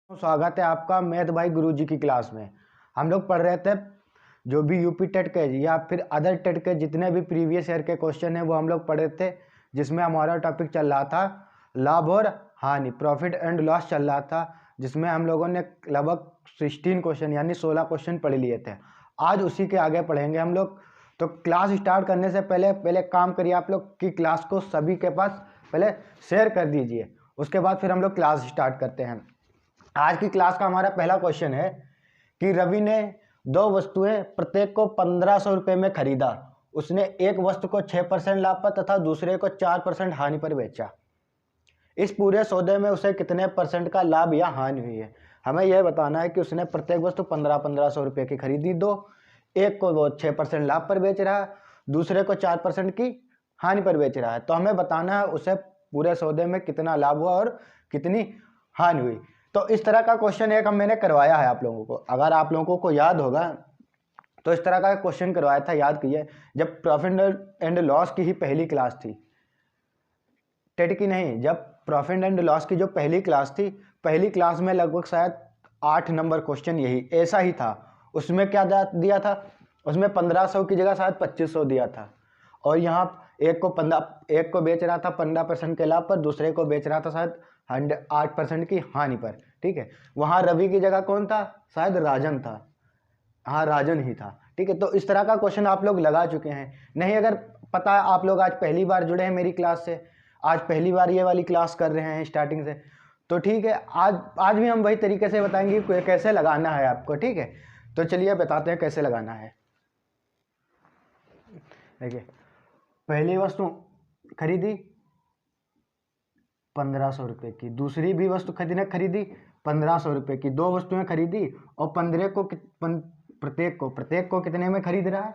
स्वागत है आपका मैथ भाई गुरुजी की क्लास में। हम लोग पढ़ रहे थे जो भी यूपी टेट के या फिर अदर टेट के जितने भी प्रीवियस ईयर के क्वेश्चन हैं वो हम लोग पढ़ रहे थे, जिसमें हमारा टॉपिक चल रहा था लाभ और हानि, प्रॉफिट एंड लॉस चल रहा था, जिसमें हम लोगों ने लगभग 16 क्वेश्चन यानी 16 क्वेश्चन पढ़ लिए थे। आज उसी के आगे पढ़ेंगे हम लोग। तो क्लास स्टार्ट करने से पहले काम करिए आप लोग कि क्लास को सभी के पास पहले शेयर कर दीजिए, उसके बाद फिर हम लोग क्लास स्टार्ट करते हैं। आज की क्लास का हमारा पहला क्वेश्चन है कि रवि ने दो वस्तुएं प्रत्येक को 1500 रुपये में खरीदा। उसने एक वस्तु को 6% लाभ पर तथा दूसरे को 4% हानि पर बेचा। इस पूरे सौदे में उसे कितने परसेंट का लाभ या हानि हुई है। हमें यह बताना है कि उसने प्रत्येक वस्तु 1500 रुपये की खरीदी, दो, एक को वो 6% लाभ पर बेच रहा है, दूसरे को 4% की हानि पर बेच रहा है। तो हमें बताना है उसे पूरे सौदे में कितना लाभ हुआ और कितनी हानि हुई। तो इस तरह का क्वेश्चन एक मैंने करवाया है आप लोगों को, अगर आप लोगों को याद होगा तो इस तरह का क्वेश्चन करवाया था, याद कीजिए, जब प्रॉफिट एंड लॉस की ही पहली क्लास थी, टेट की नहीं, जब प्रॉफिट एंड लॉस की जो पहली क्लास थी, पहली क्लास में लगभग शायद 8 नंबर क्वेश्चन यही ऐसा ही था। उसमें क्या दिया था, उसमें 1500 की जगह शायद 2500 दिया था, और यहाँ एक को बेच रहा था 15% के लाभ पर, दूसरे को बेच रहा था शायद 8% की हानि पर। ठीक है, वहाँ रवि की जगह कौन था, शायद राजन था। हाँ, राजन ही था। ठीक है, तो इस तरह का क्वेश्चन आप लोग लगा चुके हैं। नहीं अगर पता है, आप लोग आज पहली बार जुड़े हैं मेरी क्लास से, आज पहली बार ये वाली क्लास कर रहे हैं स्टार्टिंग से, तो ठीक है, आज भी हम वही तरीके से बताएंगे कैसे लगाना है आपको। ठीक है, तो चलिए बताते हैं कैसे लगाना है। देखिए, पहली वस्तु खरीदी 1500 रुपये की, दूसरी भी वस्तु खरीदी 1500 रुपये की, दो वस्तुएं खरीदी और प्रत्येक को कितने में खरीद रहा है,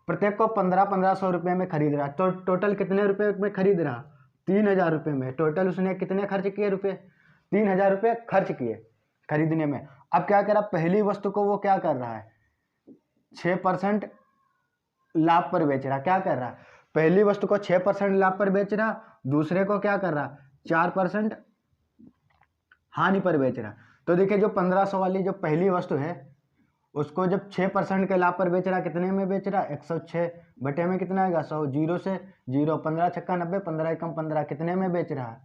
प्रत्येक को 1500 रुपये में खरीद रहा है। तो टोटल कितने रुपए में खरीद रहा, 3000 रुपये में। टोटल उसने कितने खर्च किए रुपये, 3000 रुपये खर्च किए खरीदने में। अब क्या कर रहा, पहली वस्तु को वो क्या कर रहा है, 6% लाभ पर बेच रहा। क्या कर रहा है, पहली वस्तु को 6% लाभ पर बेच रहा, दूसरे को क्या कर रहा, 4% हानि पर बेच रहा। तो देखिए, जो 1500 वाली जो पहली वस्तु है उसको जब 6% के लाभ पर बेच रहा, कितने में बेच रहा, 106 बटे में कितना आएगा, 100, जीरो से जीरो, 15 छक्का 90, 15 एकम 15, कितने में बेच रहा है,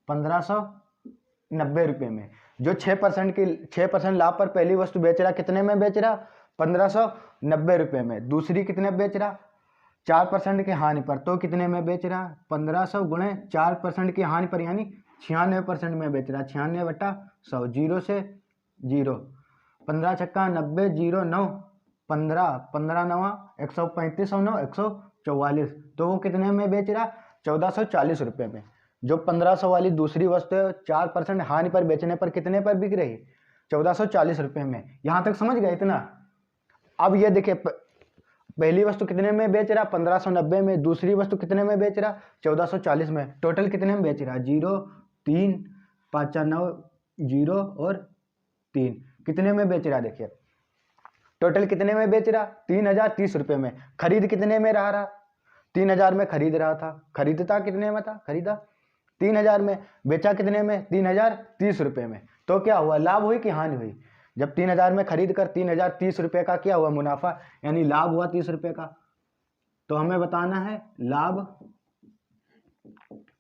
1590 रुपये में। जो 6% लाभ पर पहली वस्तु बेच रहा, कितने में बेच रहा, 1590 रुपये में। दूसरी कितने बेच रहा, 4% की हानि पर, तो कितने में बेच रहा, 1500 गुणे 4% की हानि पर, यानी 96% में बेच रहा। 96 बटा 100, जीरो से जीरो, 15 छक्का 90, जीरो 9, 15 नवा 135, 9 144, तो वो कितने में बेच रहा, 1440 रुपये में। जो 1500 वाली दूसरी वस्तु है 4% हानि पर बेचने पर कितने पर बिक रही, 1440 रुपये में। यहाँ तक समझ गए इतना। अब ये देखिए, पहली वस्तु कितने में बेच रहा, 1590 में, दूसरी वस्तु कितने में बेच रहा, 1440 में। टोटल कितने में बेच रहा, 0 3 5 9 0 और 3, कितने में बेच रहा, देखिए टोटल कितने में बेच रहा, 3030 रुपये में। खरीद कितने में रहा, 3000 में खरीद रहा था, खरीदता कितने में था, खरीदा 3000 में, बेचा कितने में, 3030 रुपये में। तो क्या हुआ, लाभ हुई कि हानि हुई, जब 3000 में खरीद कर 3030 रुपये का क्या हुआ, मुनाफा, यानी लाभ हुआ 30 रुपये का। तो हमें बताना है लाभ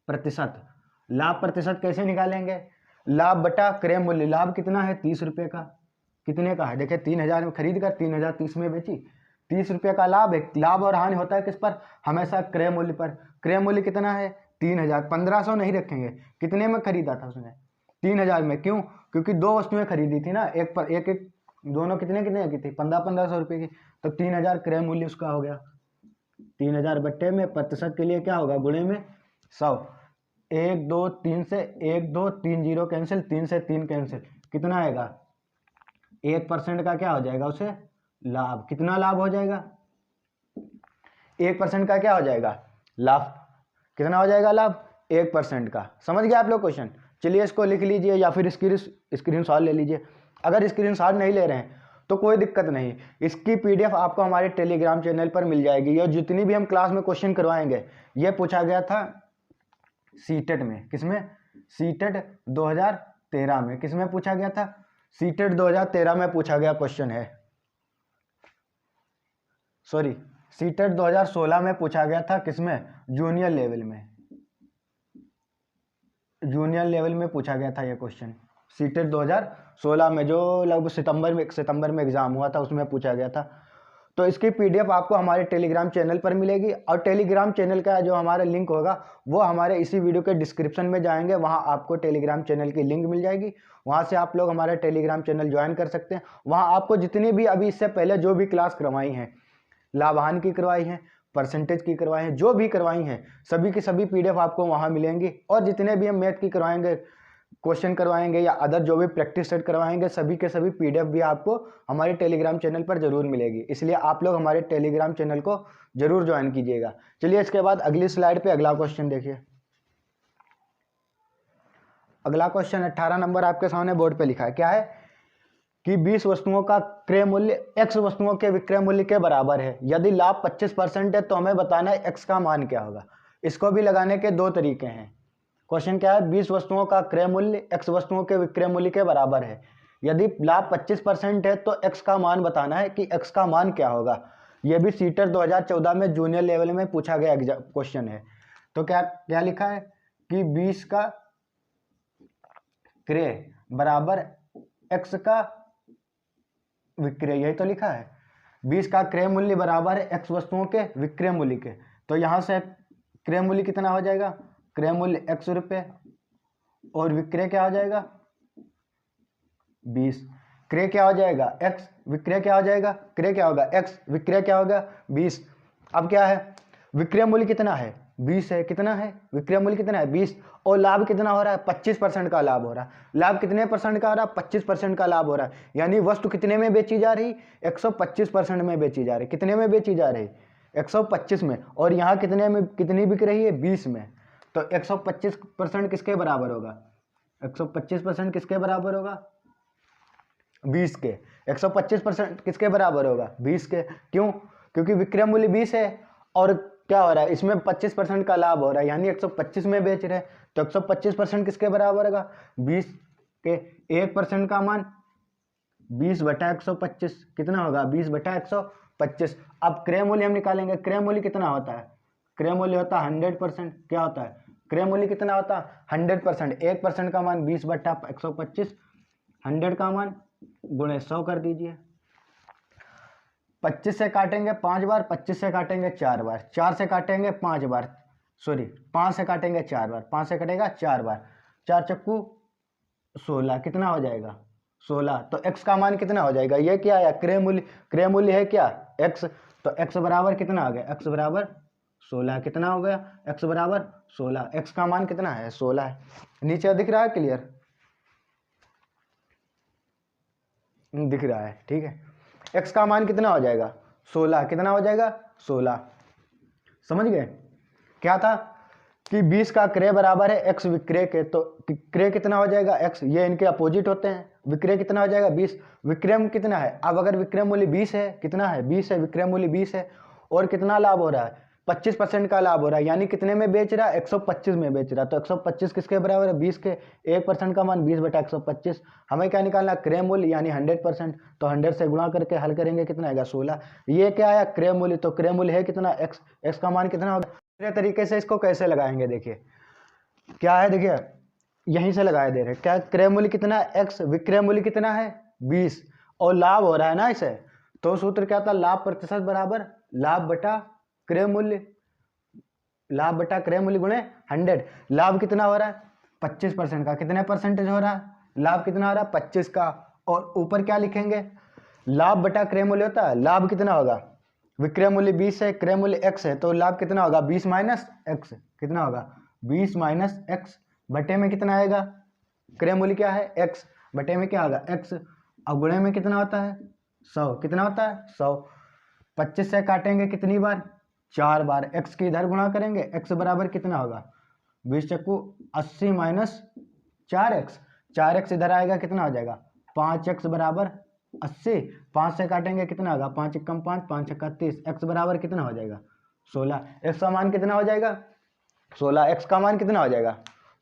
प्रतिशत। लाभ प्रतिशत कैसे निकालेंगे, लाभ बटा क्रय मूल्य। लाभ कितना है, 30 रुपये का, कितने का है, देखिए 3000 में खरीद कर 3030 में बेची, 30 रुपये का लाभ है। लाभ और हानि होता है किस पर, हमेशा क्रय मूल्य पर। क्रय मूल्य कितना है, 3000, 1500 नहीं रखेंगे, कितने में खरीदा था उसने, 3000 में। क्यों, क्योंकि दो वस्तुएं खरीदी थी ना, एक पर एक, दोनों कितने की थी, 1500 रुपये की। तो 3000 क्रय मूल्य उसका हो गया। 3000 बट्टे में प्रतिशत के लिए क्या होगा, गुणे में 100, 1 2 3 से 1 2 3 जीरो कैंसिल, 3 से 3 कैंसिल, कितना आएगा, 1% का क्या हो जाएगा उसे लाभ। कितना लाभ हो जाएगा, 1% का क्या हो जाएगा लाभ, कितना हो जाएगा लाभ, 1% का। समझ गए आप लोग क्वेश्चन। चलिए इसको लिख लीजिए या फिर स्क्रीनशॉट ले लीजिए। अगर स्क्रीनशॉट नहीं ले रहे हैं तो कोई दिक्कत नहीं, इसकी पीडीएफ आपको हमारे टेलीग्राम चैनल पर मिल जाएगी। और जितनी भी हम क्लास में क्वेश्चन करवाएंगे, ये पूछा गया था सीटेट में, किसमें, सीटेट 2023 2013 में, किसमें पूछा गया था? सीटेट 2013 में पूछा गया क्वेश्चन है। सॉरी, सीटेट 2016 में पूछा गया था, किसमें? जूनियर लेवल में, जूनियर लेवल में पूछा गया था ये क्वेश्चन। सीटेट 2016 में, जो लगभग सितंबर में एग्जाम हुआ था, उसमें पूछा गया था। तो इसकी पीडीएफ आपको हमारे टेलीग्राम चैनल पर मिलेगी, और टेलीग्राम चैनल का जो हमारा लिंक होगा वो हमारे इसी वीडियो के डिस्क्रिप्शन में जाएंगे, वहां आपको टेलीग्राम चैनल की लिंक मिल जाएगी। वहां से आप लोग हमारा टेलीग्राम चैनल ज्वाइन कर सकते हैं। वहां आपको जितनी भी अभी इससे पहले जो भी क्लास करवाई हैं, लाभान की करवाई हैं, परसेंटेज की करवाई हैं, जो भी करवाई हैं, सभी की सभी पीडीएफ आपको वहां मिलेंगी। और जितने भी हम मैथ की करवाएंगे, क्वेश्चन करवाएंगे या अदर जो भी प्रैक्टिस सेट करवाएंगे, सभी के सभी पीडीएफ भी आपको हमारे टेलीग्राम चैनल पर जरूर मिलेगी। इसलिए आप लोग हमारे टेलीग्राम चैनल को जरूर ज्वाइन कीजिएगा। चलिए इसके बाद अगली स्लाइड पे अगला क्वेश्चन देखिए। अगला क्वेश्चन 18 नंबर आपके सामने बोर्ड पे लिखा है। क्या है कि 20 वस्तुओं का क्रय मूल्य x वस्तुओं के विक्रय मूल्य के बराबर है। यदि लाभ 25% है तो हमें बताना है x का मान क्या होगा। इसको भी लगाने के दो तरीके हैं। क्वेश्चन क्या है? 20 वस्तुओं का क्रय मूल्य x वस्तुओं के विक्रय मूल्य के बराबर है। यदि लाभ 25% है तो x का मान बताना है कि x का मान क्या होगा। यह भी सीटेट 2014 में जूनियर लेवल में पूछा गया क्वेश्चन है। तो क्या क्या लिखा है कि 20 का क्रय बराबर x का विक्रय, यही तो लिखा है। 20 का क्रय मूल्य बराबर है x वस्तुओं के विक्रय मूल्य के। तो यहां से क्रय मूल्य कितना हो जाएगा? क्रय मूल्य x रुपये और विक्रय क्या हो जाएगा? 20। क्रय क्या हो जाएगा? x, विक्रय क्या हो जाएगा? क्रय क्या होगा? x, विक्रय क्या होगा? 20। अब क्या है? विक्रय मूल्य कितना है? 20 है। कितना है? विक्रय मूल्य कितना है? 20। और लाभ कितना हो रहा है? 25% का लाभ हो रहा है। लाभ कितने परसेंट का हो रहा है? 25% का लाभ हो रहा है। यानी वस्तु कितने में बेची जा रही? 125% में बेची जा रही। कितने में बेची जा रही? 125 में। और यहाँ कितने में, कितनी बिक रही है? 20 में। तो 125% किसके बराबर होगा? 125% किसके बराबर होगा? 20 के। 125% किसके बराबर होगा? 20 के। क्यों? क्योंकि विक्रय मूल्य 20 है और क्या हो रहा है? इसमें 25% का लाभ हो रहा है, यानी 125 में बेच रहे हैं। तो 125% किसके बराबर होगा? 20 के। 1% का मान 20/125 कितना होगा? 20/125। अब क्रय मूल्य हम निकालेंगे। क्रय मूल्य कितना होता है? क्रय मूल्य होता है 100%। क्या होता है? क्रय मूल्य कितना होता है? 100%। 1% का मान 20/125, 100 का मान गुणे 100 कर दीजिए। 25 से काटेंगे 5 बार, 25 से काटेंगे 4 बार, 4 से काटेंगे 5 बार, सॉरी 5 से काटेंगे 4 बार, 5 से कटेगा 4 बार, 4 चक्कू 16। कितना हो जाएगा? 16। तो x का मान कितना हो जाएगा? ये क्या है? क्रय मूल्य। क्रय मूल्य है क्या? x। तो x बराबर कितना आ गया? x बराबर 16। कितना हो गया? x बराबर 16। x का मान कितना है? 16 है। नीचे दिख रहा है? क्लियर दिख रहा है? ठीक है। x का मान कितना हो जाएगा? 16। कितना हो जाएगा? 16। समझ गए? क्या था कि 20 का क्रय बराबर है x विक्रय के। तो क्रय कितना हो जाएगा? x। ये इनके अपोजिट होते हैं। विक्रय कितना हो जाएगा? 20। विक्रय कितना है? अब अगर विक्रय मूल्य 20 है, कितना है? 20 है। विक्रय मूल्य 20 है और कितना लाभ हो रहा है? 25% का लाभ हो रहा है। यानी कितने में बेच रहा है? 125 में बेच रहा है। तो 125 किसके बराबर है? 20 के। 1% का मान 20/125। हमें क्या निकालना? क्रय मूल्य, यानी 100%। तो 100 से गुणा करके हल करेंगे, कितना आएगा? 16। ये क्या आया? क्रय मूल्य। तो क्रय मूल्य है कितना? x। x का मान कितना होगा? दूसरे तरीके से इसको कैसे लगाएंगे? देखिए क्या है, देखिए यहीं से लगाए दे रहे। क्या क्रय मूल्य कितना है? x। विक्रय मूल्य कितना है? 20 और लाभ हो रहा है ना इसे। तो सूत्र क्या था? लाभ प्रतिशत बराबर लाभ बटा क्रय मूल्य, लाभ बटा क्रय मूल्य गुणे 100। लाभ कितना हो रहा है? 25% का। कितने परसेंटेज हो रहा है? लाभ कितना हो रहा है? 25 का। और ऊपर क्या लिखेंगे? लाभ बटा क्रय मूल्य होता है। लाभ कितना होगा? विक्रय मूल्य 20 है, क्रय मूल्य x है, तो लाभ कितना होगा? 20 माइनस x। कितना होगा? 20 माइनस x। बटे में कितना आएगा? क्रय मूल्य क्या है? x। बटे में क्या होगा? x। अब गुणे में कितना होता है? 100। कितना होता है? 100। 25 से काटेंगे कितनी बार? 4 बार। x की इधर गुणा करेंगे, x बराबर कितना होगा? 20 चक्कू 80 माइनस 4x। 4x इधर आएगा, कितना हो जाएगा? 5x बराबर 80। 5 से काटेंगे कितना होगा? 5 एकम 5, 5 छक्का 30। x बराबर कितना हो जाएगा? 16। x का मान कितना हो जाएगा? 16। x का मान कितना हो जाएगा?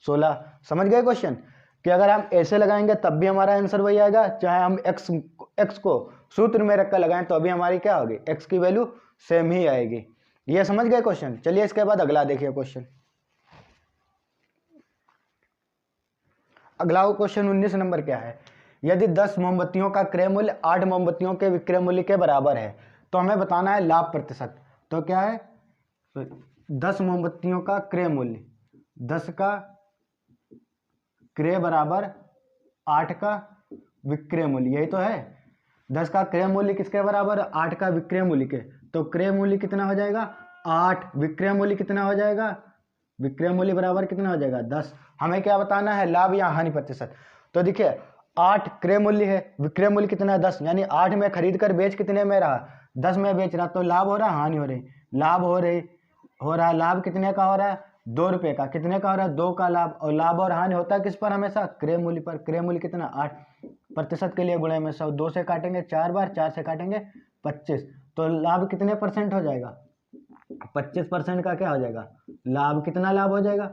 16। समझ गए क्वेश्चन? कि अगर हम ऐसे लगाएंगे तब भी हमारा आंसर वही आएगा, चाहे हम एक्स को सूत्र में रखकर लगाएं तो भी हमारी क्या होगी, एक्स की वैल्यू सेम ही आएगी। ये समझ गए क्वेश्चन। चलिए इसके बाद अगला देखिए क्वेश्चन। अगला क्वेश्चन 19 नंबर क्या है, यदि 10 मोमबत्तियों का क्रय मूल्य 8 मोमबत्तियों के विक्रय मूल्य के बराबर है तो हमें बताना है लाभ प्रतिशत। तो क्या है, 10 मोमबत्तियों का क्रय मूल्य, 10 का क्रय बराबर 8 का विक्रय मूल्य, यही तो है। 10 का क्रय मूल्य किसके बराबर, 8 का विक्रय मूल्य के, तो क्रय मूल्य कितना हो जाएगा 8, विक्रय मूल्य कितना हो जाएगा, विक्रय मूल्य बराबर कितना हो जाएगा 10। हमें क्या बताना है, लाभ या हानि प्रतिशत। तो देखिए 8 क्रय मूल्य है, विक्रय मूल्य कितना है 10, यानी 8 में खरीद कर बेच कितने में रहा, 10 में बेच रहा, तो लाभ हो रहा है हानि हो रही, लाभ हो रहा है, लाभ कितने का हो रहा है 2 रुपये का, कितने का हो रहा है 2 का लाभ। और लाभ और हानि होता है किस पर, हमेशा क्रय मूल्य पर। क्रय मूल्य कितना 8, प्रतिशत के लिए गुणे में 100, 2 से काटेंगे 4 बार, 4 से काटेंगे 25, तो लाभ कितने परसेंट हो जाएगा, 25% का क्या हो जाएगा लाभ, कितना लाभ हो जाएगा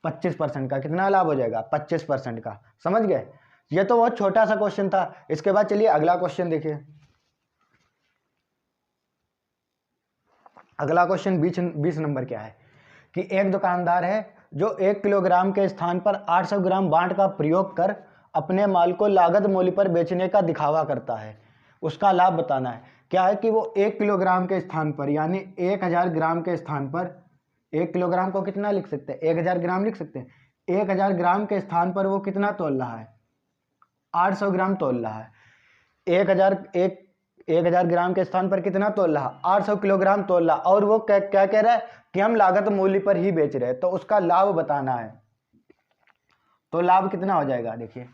25% का, कितना लाभ हो जाएगा 25% का। समझ गए, ये तो बहुत छोटा सा क्वेश्चन था। इसके बाद चलिए अगला क्वेश्चन देखिए। अगला क्वेश्चन 20 नंबर क्या है कि एक दुकानदार है जो 1 किलोग्राम के स्थान पर 800 ग्राम बांट का प्रयोग कर अपने माल को लागत मूल्य पर बेचने का दिखावा करता है, उसका लाभ बताना है। क्या है कि वो 1 किलोग्राम के स्थान पर, यानी 1000 ग्राम के स्थान पर, 1 किलोग्राम को कितना लिख सकते हैं 1000 ग्राम लिख सकते हैं। 1000 ग्राम के स्थान पर वो कितना तोल रहा है 800 ग्राम तोल रहा है। 1000 ग्राम के स्थान पर कितना तोल रहा 800 किलोग्राम तोल रहा, और वो क्या कह रहा है कि हम लागत मूल्य पर ही बेच रहे हैं, तो उसका लाभ बताना है। तो लाभ कितना हो जाएगा, देखिए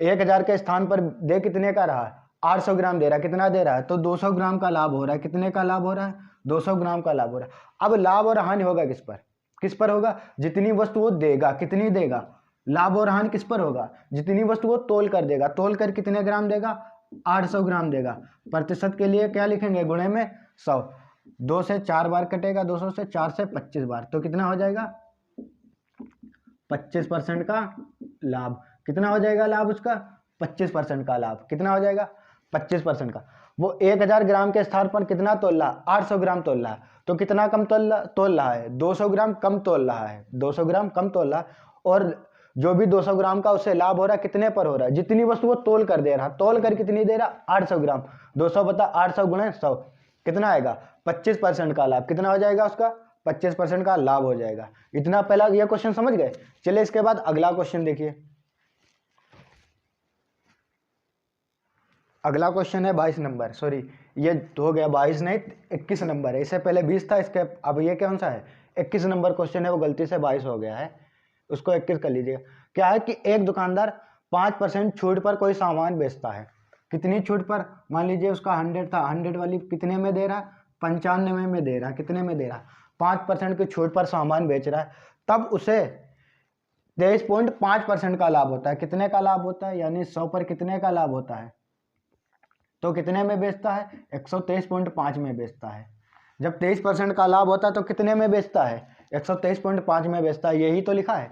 1000 के स्थान पर दे कितने का रहा 800 ग्राम दे रहा है, कितना दे रहा है तो 200 ग्राम का लाभ हो रहा है, कितने का लाभ हो रहा है 200 ग्राम का लाभ हो रहा है। अब लाभ और हानि होगा किस पर होगा, जितनी वस्तु वो देगा, कितनी देगा, लाभ और हानि किस पर होगा, जितनी वस्तु वो तोल कर देगा, तोल कर कितने ग्राम देगा 800 ग्राम देगा। प्रतिशत के लिए क्या लिखेंगे, गुणे में 100, 2 से 4 बार कटेगा, 200 से 4 से 25 बार, तो कितना हो जाएगा 25% का लाभ। कितना हो जाएगा लाभ उसका 25% का लाभ, कितना हो जाएगा 25% का। वो 1000 ग्राम के स्थान पर कितना तोल रहा 800 ग्राम तोल रहा है, तो कितना कम तोल रहा है 200 ग्राम कम तोल रहा है, 200 ग्राम कम तोल रहा है। और जो भी 200 ग्राम का उससे लाभ हो रहा है कितने पर हो रहा है, जितनी वस्तु वो तोल कर दे रहा, तोल कर कितनी दे रहा 800 ग्राम, 200 बता 800 गुणे 100, कितना आएगा 25% का लाभ। कितना हो जाएगा उसका 25% का लाभ हो जाएगा। इतना पहला ये क्वेश्चन समझ गए। चलिए इसके बाद अगला क्वेश्चन देखिए। अगला क्वेश्चन है 22 नंबर, सॉरी ये हो गया 22 नहीं 21 नंबर है, इससे पहले 20 था, इसके अब ये कौन सा है 21 नंबर क्वेश्चन है, वो गलती से 22 हो गया है, उसको 21 कर लीजिएगा। क्या है कि एक दुकानदार 5% छूट पर कोई सामान बेचता है। कितनी छूट पर, मान लीजिए उसका 100 था, 100 वाली कितने में दे रहा है 95 में दे रहा है, कितने में दे रहा 5% की छूट पर सामान बेच रहा है, तब उसे 23.5% का लाभ होता है। कितने का लाभ होता है, यानी 100 पर कितने का लाभ होता है, तो कितने में बेचता है 123.5 में बेचता है। जब 23% का लाभ होता है तो कितने में बेचता है 123.5 में बेचता है, यही तो लिखा है।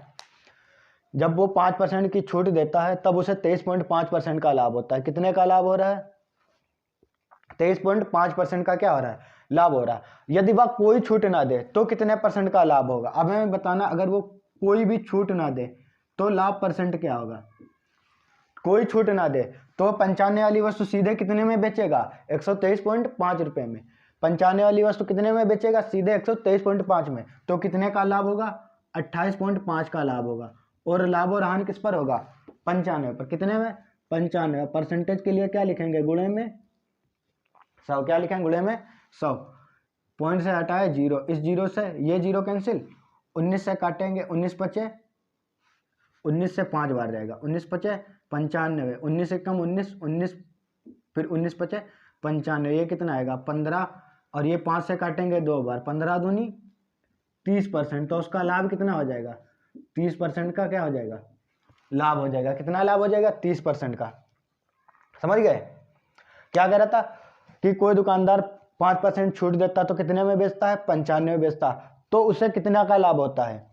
जब वो 5% की छूट देता है तब उसे 23.5% का लाभ होता है। कितने का लाभ हो रहा है 23.5% का क्या हो रहा है लाभ हो रहा है। यदि वह कोई छूट ना दे तो कितने परसेंट का लाभ होगा, अब हमें बताना, अगर वो कोई भी छूट ना दे तो लाभ परसेंट क्या होगा। कोई छूट ना दे तो 95 वाली वस्तु सीधे कितने में बेचेगा 123.5 रुपये में, 95 वाली वस्तु कितने में बेचेगा सीधे 123.5 में, तो कितने का लाभ होगा 28.5 का लाभ होगा। और लाभ और हानि किस पर होगा 95 पर, कितने में 95। परसेंटेज के लिए क्या लिखेंगे गुणे में 100, क्या लिखेंगे गुणे में 100, पॉइंट से हटाए 0, इस 0 से ये 0 कैंसिल, 19 से काटेंगे 19 बचे, 19 से 5 बार जाएगा, 19 बचे 95, 19 से कम 19, 19 फिर 19 बचे 95, ये कितना आएगा 15, और ये 5 से काटेंगे 2 बार, 15 दूनी 30%, तो उसका लाभ कितना हो जाएगा 30% का क्या हो जाएगा लाभ हो जाएगा। कितना लाभ हो जाएगा 30% का। समझ गए, क्या कह रहा था कि कोई दुकानदार 5% छूट देता तो कितने में बेचता है 95 में बेचता, तो उसे कितना का लाभ होता है,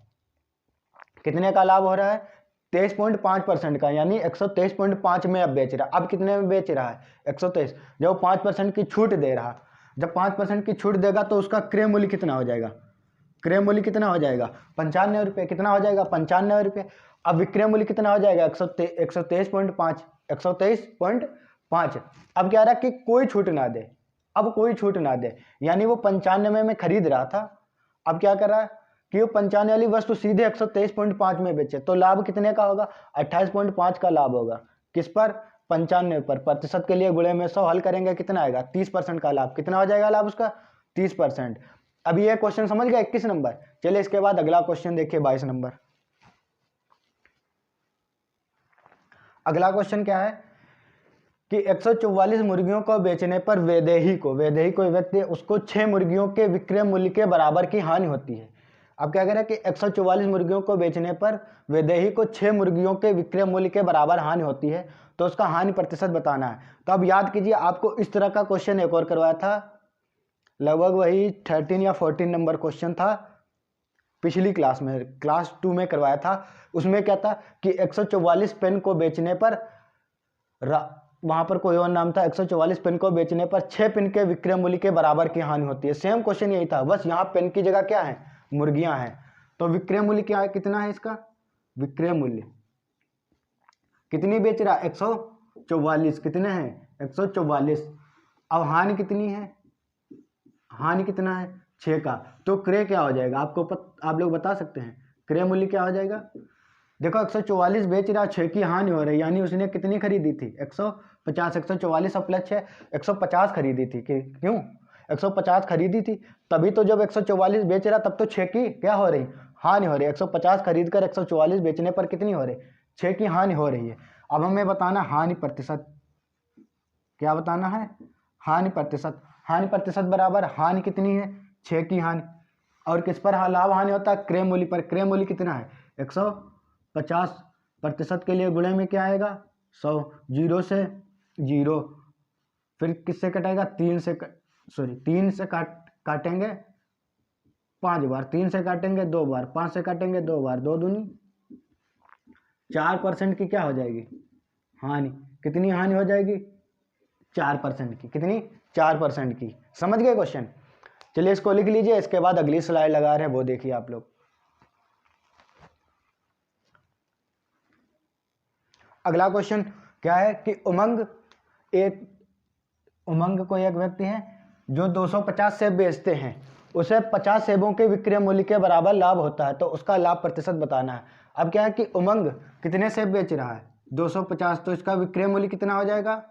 कितने का लाभ हो रहा है 23.5% का, यानी 123.5 में अब बेच रहा है। अब कितने में बेच रहा है? 123। जब 5% की छूट दे रहा, जब 5% की छूट देगा तो उसका क्रय मूल्य कितना हो जाएगा? क्रय मूल्य कितना हो जाएगा? 95 रुपये। कितना हो जाएगा? 95 रुपये। अब विक्रय मूल्य कितना हो जाएगा? 123.5। 123.5। अब कह रहा कि कोई छूट ना दे, अब कोई छूट ना दे, यानी वो 95 में खरीद रहा था, अब क्या कर रहा है कि वो 95 वाली वस्तु सीधे 123.5 में बेचे, तो लाभ कितने का होगा? 28.5 का लाभ होगा। किस पर? 95 पर। प्रतिशत के लिए गुणे में 100 हल करेंगे, कितना आएगा? 30% का लाभ। कितना हो जाएगा लाभ उसका? 30%। अब ये क्वेश्चन समझ गया 21 नंबर। चलिए इसके बाद अगला क्वेश्चन देखिए 22 नंबर। अगला क्वेश्चन क्या है कि 144 मुर्गियों को बेचने पर वैदेही को व्यक्ति उसको 6 मुर्गियों के विक्रय मूल्य के बराबर की हानि होती है। अब क्या कह रहा है कि 144 मुर्गियों को बेचने पर वैदेही को 6 मुर्गियों के विक्रय मूल्य के बराबर हानि होती है, तो उसका हानि प्रतिशत बताना है। तो अब याद कीजिए, आपको इस तरह का क्वेश्चन एक और करवाया था, लगभग वही 13 या 14 नंबर क्वेश्चन था, पिछली क्लास में, क्लास 2 में करवाया था। उसमें क्या था कि 144 पेन को बेचने पर, वहां पर कोई और नाम था, 144 पेन को बेचने पर 6 पेन के विक्रय मूल्य के बराबर की हानि होती है। सेम क्वेश्चन यही था, बस यहाँ पेन की जगह क्या है? मुर्गियां हैं। तो विक्रय मूल्य क्या है? कितना है इसका विक्रय मूल्य? कितनी बेच रहा? 144। कितने हैं? 144। अब हानि कितनी है? हानि कितना है? 6 का। तो क्रय क्या हो जाएगा? आप लोग बता सकते हैं क्रय मूल्य क्या हो जाएगा? देखो 144 बेच रहा, 6 की हानि हो रही, यानी उसने कितनी खरीदी थी? 150। 144 प्लस 6, 150 खरीदी थी। क्यों 150 खरीदी थी? तभी तो जब 144 बेच रहा तब तो 6 की क्या हो रही? हानि हो रही। 150 खरीद कर 144 बेचने पर कितनी हो रही? 6 की हानि हो रही है। अब हमें बताना हानि प्रतिशत। क्या बताना है? हानि प्रतिशत। हानि प्रतिशत बराबर हानि कितनी है? 6 की हानि। और किस पर लाभ हानि होता है? क्रय मूल्य पर। क्रय मूल्य कितना है? 150। प्रतिशत के लिए गुणे में क्या आएगा? 100। 0 से 0, फिर किससे कटेगा? 3 से काटेंगे 5 बार, 3 से काटेंगे 2 बार, 5 से काटेंगे 2 बार, 2 दूनी 4% की क्या हो जाएगी? हानि। कितनी हानि हो जाएगी? 4% की। कितनी? 4% की। समझ गए क्वेश्चन? चलिए इसको लिख लीजिए, इसके बाद अगली स्लाइड लगा रहे हैं वो देखिए आप लोग। अगला क्वेश्चन क्या है कि उमंग को एक व्यक्ति है जो 250 सेब बेचते हैं, उसे 50 सेबों के विक्रय मूल्य के बराबर लाभ होता है, तो उसका लाभ प्रतिशत बताना है। अब क्या है कि उमंग कितने सेब बेच रहा है? 250। तो इसका विक्रय मूल्य कितना हो जाएगा?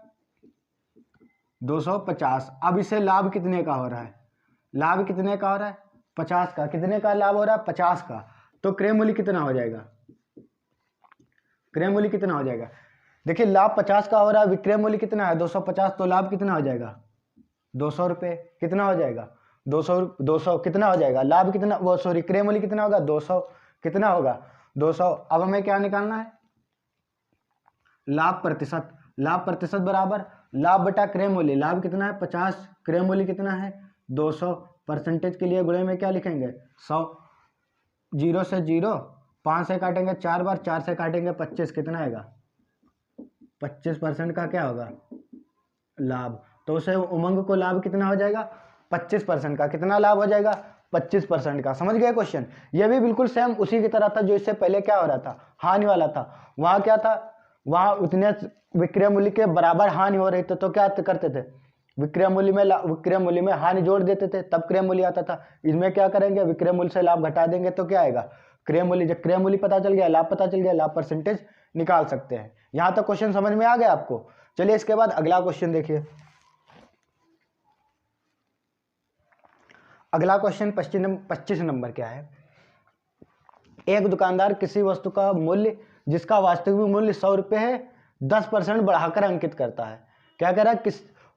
250। अब इसे लाभ कितने का हो रहा है? लाभ कितने का हो रहा है? 50 का। कितने का लाभ हो रहा है? 50 का। तो क्रय मूल्य कितना हो जाएगा? क्रय मूल्य कितना हो जाएगा? देखिए लाभ 50 का हो रहा है, विक्रय मूल्य कितना है? 250। तो लाभ कितना हो जाएगा? 200 रुपये। कितना हो जाएगा? 200 कितना हो जाएगा? लाभ कितना, वो सॉरी, क्रय मूल्य कितना होगा? 200। कितना होगा? 200। अब हमें क्या निकालना है? लाभ प्रतिशत। लाभ प्रतिशत बराबर लाभ बटा क्रय मूल्य। लाभ कितना है? 50। क्रय मूल्य कितना है? 200। परसेंटेज के लिए गुणे में क्या लिखेंगे? 100। 0 से 0, 5 से काटेंगे 4 बार, 4 से काटेंगे 25। कितना आएगा? 25% का क्या होगा? लाभ। तो उसे उमंग को लाभ कितना हो जाएगा? 25% का। कितना लाभ हो जाएगा? 25% का। समझ गए क्वेश्चन? ये भी बिल्कुल सेम उसी की तरह था जो इससे पहले क्या हो रहा था? हानि वाला था। वहां क्या था? वहां उतने विक्रय मूल्य के बराबर हानि हो रही थी, तो क्या करते थे? विक्रय मूल्य में हानि जोड़ देते थे, तब क्रय मूल्य आता था। इसमें क्या करेंगे? विक्रय मूल्य से लाभ घटा देंगे तो क्या आएगा? क्रय मूल्य। जब क्रय मूल्य पता चल गया, लाभ पता चल गया, लाभ परसेंटेज निकाल सकते हैं। यहां तक क्वेश्चन समझ में आ गया आपको? चलिए इसके बाद अगला क्वेश्चन देखिए। अगला क्वेश्चन 25 नंबर क्या है? एक दुकानदार किसी वस्तु का मूल्य जिसका वास्तविक मूल्य 100 रुपये है 10% बढ़ाकर अंकित करता है। क्या कह रहा है?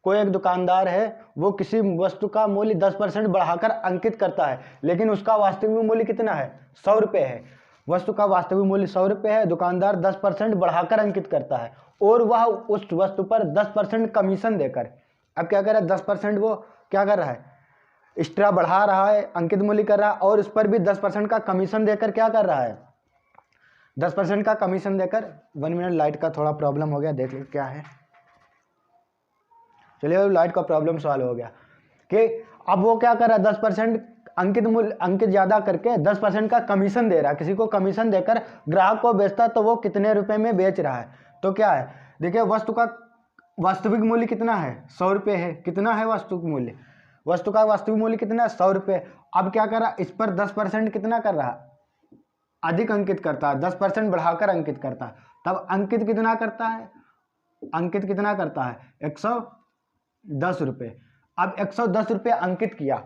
कोई एक दुकानदार है, वो किसी वस्तु का मूल्य 10% बढ़ाकर अंकित करता है, लेकिन उसका वास्तविक मूल्य कितना है? 100 रुपये है। वस्तु का वास्तविक मूल्य 100 रुपये है, दुकानदार 10% बढ़ाकर अंकित करता है, और वह उस वस्तु पर 10% कमीशन देकर, अब क्या कर रहा है? 10% वो क्या कर रहा है? एक्स्ट्रा बढ़ा रहा है, अंकित मूल्य कर रहा है, और उस पर भी 10% का कमीशन देकर क्या कर रहा है? 10% का कमीशन देकर 1 मिनट, लाइट का थोड़ा प्रॉब्लम हो गया, देख लो क्या है। चलिए लाइट का प्रॉब्लम सॉल्व हो गया कि अब वो क्या कर रहा है, 10% अंकित मूल्य, अंकित ज्यादा करके 10% का कमीशन दे रहा है, किसी को कमीशन देकर ग्राहक को बेचता, तो वो कितने रुपए में बेच रहा है। तो क्या है, देखिए वस्तु का वास्तविक मूल्य कितना है, 100 रुपये है। कितना है वास्तविक मूल्य, वस्तु का वास्तविक मूल्य कितना है, 100 रुपये। अब क्या कर रहा, इस पर 10% कितना कर रहा, अधिक अंकित करता है, 10% बढ़ाकर अंकित करता है। तब अंकित कितना करता है, अंकित कितना करता है, 110 रुपये। अब 110 रुपये अंकित किया,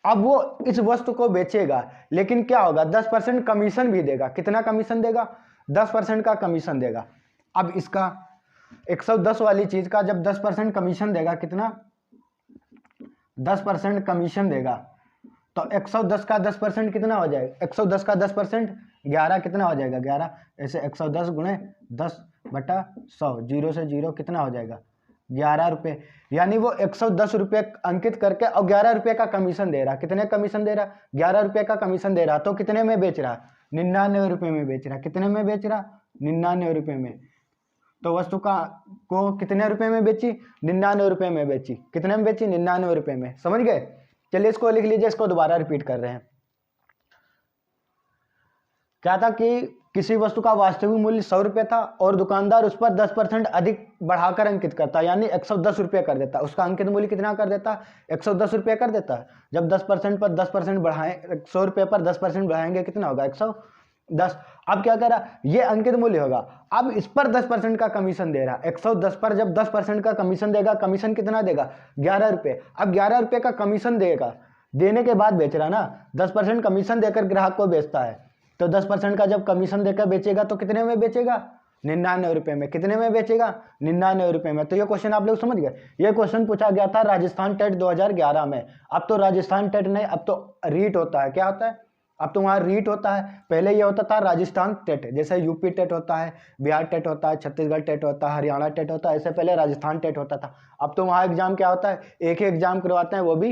अब वो इस वस्तु को बेचेगा, लेकिन क्या होगा, 10% कमीशन भी देगा। कितना कमीशन देगा, 10% का कमीशन देगा। अब इसका 110 वाली चीज का जब 10% कमीशन देगा, कितना, 10% कमीशन देगा, तो 110 का 10% कितना हो जाएगा, 110 का 10% 11 कितना हो जाएगा, 11। ऐसे 110 गुणे 10/100, 0 से 0 कितना हो जाएगा, 11 रुपये। यानी वो 110 रुपये अंकित करके और 11 रुपये का कमीशन दे रहा। कितने कमीशन दे रहा, 11 रुपये का कमीशन दे रहा। तो कितने में बेच रहा, 99 रुपये में बेच रहा। कितने में बेच रहा, 99 रुपये में। तो वस्तु का को कितने रुपए में बेची, 99 रुपये में बेची। कितने में बेची, 99 रुपये में। समझ गए। चलिए इसको लिख लीजिए, इसको दोबारा रिपीट कर रहे हैं। क्या था कि किसी वस्तु का वास्तविक मूल्य 100 रुपये था और दुकानदार उस पर 10% अधिक बढ़ाकर अंकित करता, यानी 110 रुपये कर देता। उसका अंकित मूल्य कितना कर देता, 110 रुपये कर देता है। जब 10% पर 10% बढ़ाएं, 100 रुपये पर 10% बढ़ाएंगे, कितना होगा, 110। अब क्या करा, ये अंकित मूल्य होगा। अब इस पर 10% का कमीशन दे रहा, 110 पर जब 10% का कमीशन देगा, कमीशन कितना देगा, 11 रुपये। अब 11 रुपये का कमीशन देगा, देने के बाद बेच रहा ना, 10% कमीशन देकर ग्राहक को बेचता है। तो 10% का जब कमीशन देकर बेचेगा तो कितने में बेचेगा, 99 रुपये में। कितने में बेचेगा, 99 रुपये में। तो ये क्वेश्चन आप लोग समझ गए। ये क्वेश्चन पूछा गया था राजस्थान टेट 2011 में। अब तो राजस्थान टेट नहीं, अब तो रीट होता है। क्या होता है, अब तो वहाँ रीट होता है। पहले ये होता था राजस्थान टेट, जैसे यूपी टेट होता है, बिहार टेट होता है, छत्तीसगढ़ टेट होता है, हरियाणा टेट होता है, ऐसे पहले राजस्थान टेट होता था। अब तो वहाँ एग्जाम क्या होता है, एक ही एग्जाम करवाते हैं, वो भी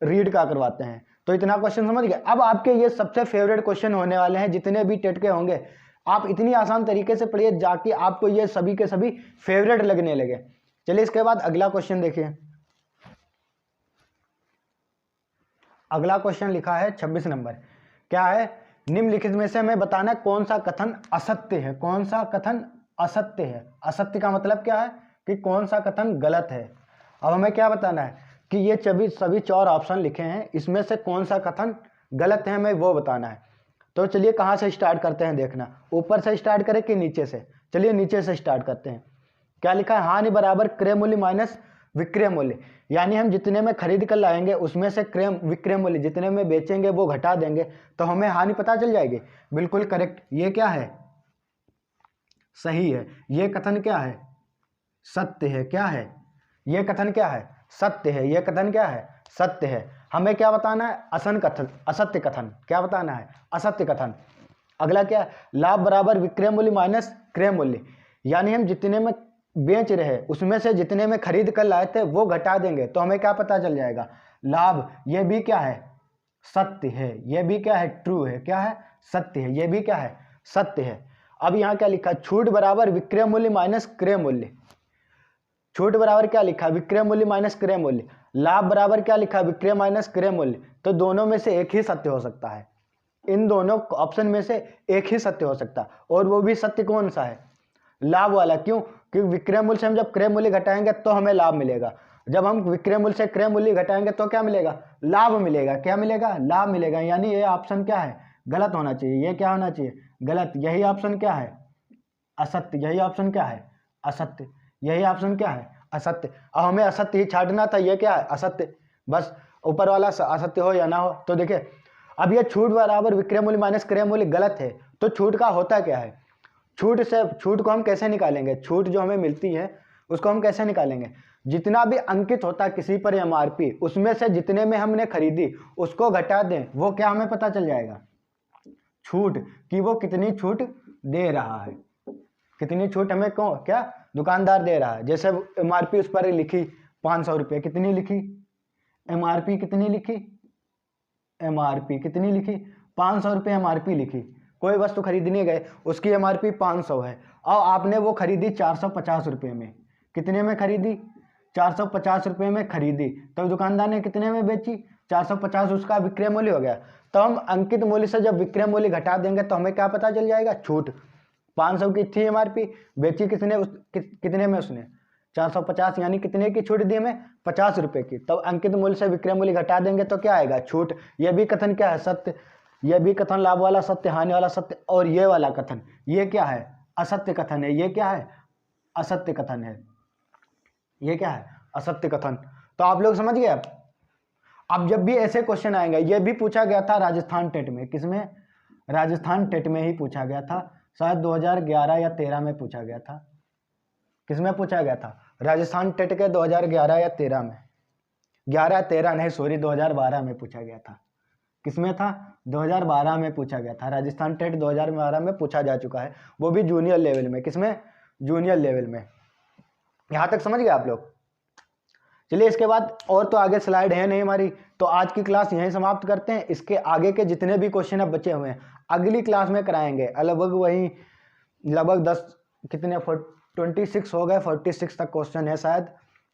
रीड का करवाते हैं। तो इतना क्वेश्चन समझ गए। अब आपके ये सबसे फेवरेट क्वेश्चन होने वाले हैं, जितने भी टेट के होंगे। आप इतनी आसान तरीके से पढ़िए जाके आपको ये सभी के सभी फेवरेट लगने लगे। चलिए इसके बाद अगला क्वेश्चन देखिए। अगला क्वेश्चन लिखा है 26 नंबर। क्या है, निम्नलिखित में से हमें बताना है कौन सा कथन असत्य है। कौन सा कथन असत्य है। असत्य का मतलब क्या है कि कौन सा कथन गलत है। अब हमें क्या बताना है कि ये सभी 4 ऑप्शन लिखे हैं, इसमें से कौन सा कथन गलत है हमें वो बताना है। तो चलिए कहाँ से स्टार्ट करते हैं देखना, ऊपर से स्टार्ट करें कि नीचे से। चलिए नीचे से स्टार्ट करते हैं। क्या लिखा है, हानि बराबर क्रय मूल्य माइनस विक्रय मूल्य। यानी हम जितने में खरीद कर लाएंगे उसमें से विक्रय मूल्य जितने में बेचेंगे वो घटा देंगे तो हमें हानि पता चल जाएगी। बिल्कुल करेक्ट, ये क्या है, सही है। ये कथन क्या है, सत्य है। क्या है, ये कथन क्या है, सत्य है। ये कथन क्या है, सत्य है। हमें क्या बताना है, असत्य कथन। क्या बताना है, असत्य कथन। अगला क्या है, लाभ बराबर विक्रय मूल्य माइनस क्रय मूल्य। यानी हम जितने में बेच रहे उसमें से जितने में खरीद कर लाए थे वो घटा देंगे तो हमें क्या पता चल जाएगा, लाभ। ये भी क्या है, सत्य है। ये भी क्या है, ट्रू है। क्या है, सत्य है। ये भी क्या है, सत्य है। अब यहाँ क्या लिखा, छूट बराबर विक्रय मूल्य माइनस क्रय मूल्य। छूट बराबर क्या लिखा, विक्रय मूल्य माइनस क्रय मूल्य। लाभ बराबर क्या लिखा, विक्रय माइनस क्रय मूल्य। तो दोनों में से एक ही सत्य हो सकता है। इन दोनों ऑप्शन में से एक ही सत्य हो सकता है, और वो भी सत्य कौन सा है, लाभ वाला। क्यों, क्योंकि विक्रय मूल्य से हम जब क्रय मूल्य घटाएंगे तो हमें लाभ मिलेगा। जब हम विक्रय मूल्य से क्रय मूल्य घटाएंगे तो क्या मिलेगा, लाभ मिलेगा। क्या मिलेगा, लाभ मिलेगा। यानी ये ऑप्शन क्या है, गलत होना चाहिए। ये क्या होना चाहिए, गलत। यही ऑप्शन क्या है, असत्य। यही ऑप्शन क्या है, असत्य। यही ऑप्शन क्या है, असत्य। अब हमें असत्य ही छांटना था। ये क्या है, असत्य। बस ऊपर वाला असत्य हो या ना हो। तो देखिए अब ये छूट बराबर विक्रय मूल्य माइनस क्रय मूल्य गलत है। तो छूट का होता क्या है, छूट को हम कैसे निकालेंगे, छूट जो हमें मिलती है उसको हम कैसे निकालेंगे। जितना भी अंकित होता है किसी पर एमआरपी, उसमें से जितने में हमने खरीदी उसको घटा दें, वो क्या हमें पता चल जाएगा, छूट, कि वो कितनी छूट दे रहा है। कितनी छूट हमें क्या दुकानदार दे रहा है। जैसे एमआरपी उस पर लिखी 500 रुपये, कितनी लिखी, एमआरपी कितनी लिखी, एमआरपी कितनी लिखी, 500 रुपये एमआरपी लिखी। कोई वस्तु खरीदने गए, उसकी एमआरपी 500 है और आपने वो खरीदी 450 रुपये में। कितने में खरीदी? 450 रुपये में खरीदी, तो दुकानदार ने कितने में बेची? 450, उसका विक्रय मूल्य हो गया। तो हम अंकित मूल्य से जब विक्रय मूल्य घटा देंगे तो हमें क्या पता चल जाएगा? छूट। 500 की थी एमआरपी, बेची किसने? कितने में उसने? 450, यानी कितने की छूट दी हमें? 50 रुपये की। तब अंकित मूल्य से विक्रय मूल्य घटा देंगे तो क्या आएगा? छूट। यह भी कथन क्या है? सत्य। यह भी कथन लाभ वाला सत्य, हानि वाला सत्य, और ये वाला कथन ये क्या है? असत्य कथन है। ये क्या है? असत्य कथन है। ये क्या है? असत्य कथन। तो आप लोग समझ गए। अब जब भी ऐसे क्वेश्चन आएंगे, ये भी पूछा गया था राजस्थान टेट में। किसमें? राजस्थान टेट में ही पूछा गया था, शायद 2011 या 13 में पूछा गया था। किसमें पूछा गया था? राजस्थान टेट के 2011 या 13 में। 11 13 नहीं, सॉरी, 2012 में पूछा गया था। किसमें था? 2012 में पूछा गया था। राजस्थान टेट 2012 में पूछा जा चुका है, वो भी जूनियर लेवल में। किसमें? जूनियर लेवल में। यहां तक समझ गए आप लोग? चलिए, इसके बाद और तो आगे स्लाइड है नहीं हमारी, तो आज की क्लास यहीं समाप्त करते हैं। इसके आगे के जितने भी क्वेश्चन अब बचे हुए हैं अगली क्लास में कराएंगे। लगभग वही लगभग 10 कितने 26 हो गए, 46 तक क्वेश्चन है शायद।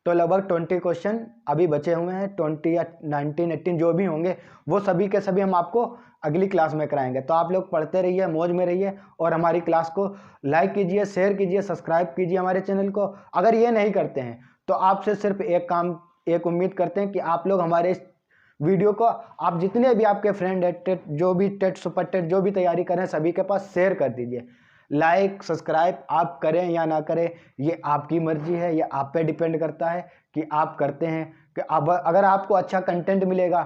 तो लगभग 20 क्वेश्चन अभी बचे हुए हैं, 20 या 19 18 जो भी होंगे वो सभी के सभी हम आपको अगली क्लास में कराएंगे। तो आप लोग पढ़ते रहिए, मौज में रहिए, और हमारी क्लास को लाइक कीजिए, शेयर कीजिए, सब्सक्राइब कीजिए हमारे चैनल को। अगर ये नहीं करते हैं तो आपसे सिर्फ एक उम्मीद करते हैं कि आप लोग हमारे इस वीडियो को, आप जितने भी आपके फ्रेंड है टेट, जो भी टेट सुपर टेट जो भी तैयारी कर रहे हैं, सभी के पास शेयर कर दीजिए। लाइक सब्सक्राइब आप करें या ना करें, ये आपकी मर्जी है, ये आप पे डिपेंड करता है कि आप करते हैं। कि अगर आपको अच्छा कंटेंट मिलेगा,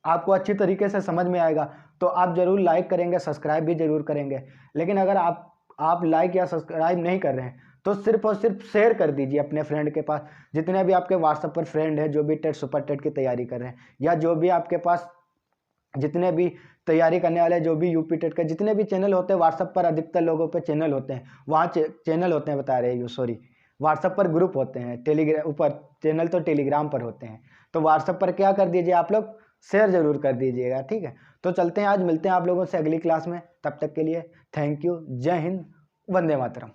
आपको अच्छी तरीके से समझ में आएगा, तो आप जरूर लाइक करेंगे, सब्सक्राइब भी जरूर करेंगे। लेकिन अगर आप लाइक या सब्सक्राइब नहीं कर रहे हैं तो सिर्फ और सिर्फ शेयर कर दीजिए अपने फ्रेंड के पास, जितने भी आपके व्हाट्सएप पर फ्रेंड है जो भी टेट सुपर टेट की तैयारी कर रहे हैं, या जो भी आपके पास जितने भी तैयारी करने वाले, जो भी यूपी टेट के जितने भी चैनल होते हैं, व्हाट्सएप पर अधिकतर लोगों पे चैनल होते हैं, वहाँ चैनल होते हैं, बता रहे हैं सॉरी, व्हाट्सएप पर ग्रुप होते हैं, टेलीग्राम ऊपर चैनल तो टेलीग्राम पर होते हैं। तो व्हाट्सएप पर क्या कर दीजिए आप लोग, शेयर जरूर कर दीजिएगा, ठीक है। तो चलते हैं, आज मिलते हैं आप लोगों से अगली क्लास में। तब तक के लिए थैंक यू, जय हिंद, वंदे मातरम।